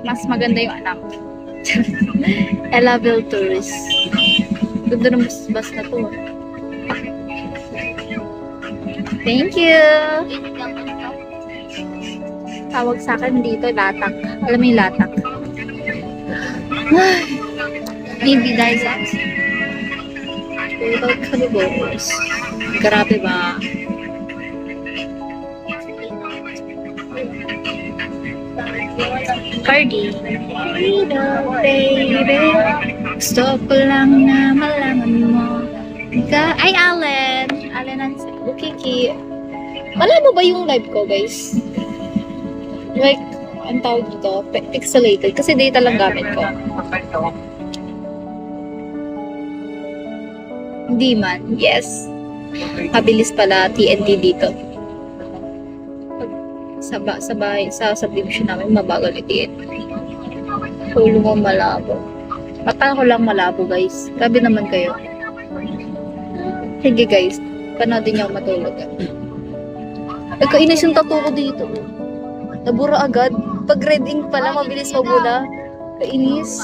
mas maganda yung anak. Elaville Tourist. Ganda ng bus na to. Thank you! Tawag sa akin dito, latak. Alam mo yung latak? Maybe dahil sa without carnivores. Grabe ba? Party. Baby. Gusto ko lang na malaman mo. Ay, Allen. Allen ang Kiki. Wala mo ba yung live ko, guys? Like, ang tawag dito, pixelated. Kasi data lang gamit ko. Hindi man. Yes. Mabilis pala TNT dito. Sa subdivision namin, mabagal yung TNT. Tulo mo malabo. Mata ko lang malabo, guys. Grabe naman kayo. Sige, guys. Panoodin niyo ako matulog. Kainis yung tattoo ko dito. Nabura agad. Pag red ink pala, mabilis mabula. Kainis.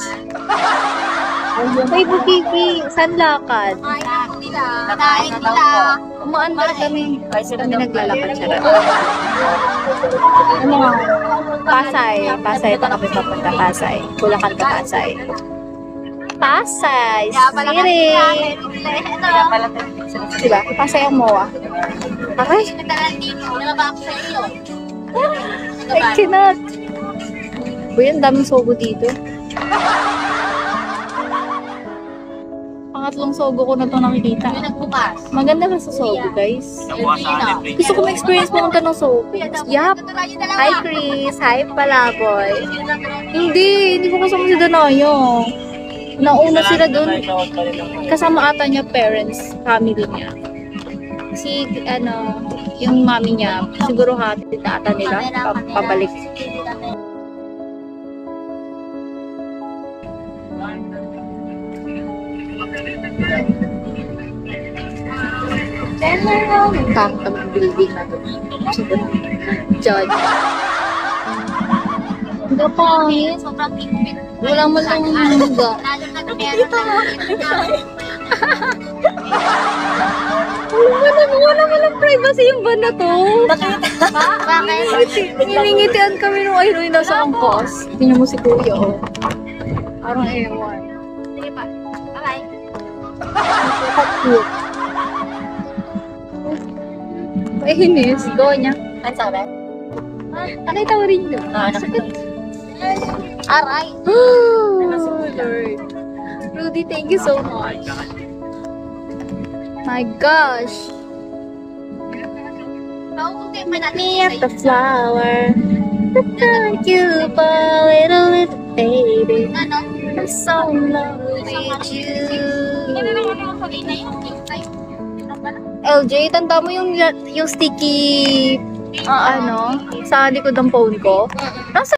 Ay, Bukiki. Saan lakad? Kain nila. Umaandar kami. Kami naglalakad siya. Ano nga? Pasay. Pasay pa kami papunta. Pasay. Bulacan ka Pasay. Pasay. Siri. Diba? Pasay ang MOA. Aray. I cannot. Uy, ang daming sogo dito. Pangatlong sogo ko na ito nakikita. Maganda ba sa sogo, guys? Gusto ko ma-experience pumunta ng sogo. Yup. Hi, Chris. Hi, Palaboy. Hindi ko kasama si Danayo. Nauna sila doon. Kasama ata niya parents, family niya. Si, yung mami niya, siguro hatid na ata nila, pabalik. Tangtang building na to. Judge. Hindi pa. Sobrang kikbit. Wala mo lang mga. Lalo na meron na. Wala mo lang privacy yung van na to. Bakit? Hiningitian kami nung ayun nasa angkos. Tingnan mo si Kuya, oh. Parang ewan. Sige pa. Bye-bye. Cute. Ay, hinis. Go niya. Ang sabi? Anay tawarin nyo. Sakit. Aray. Oh, Lord. Rudy, thank you so much. My gosh. Me at the flower. Thank you for little baby. I'm so in love with you. LJ, tanda mo yung sticky sa likod ng phone ko? Nasa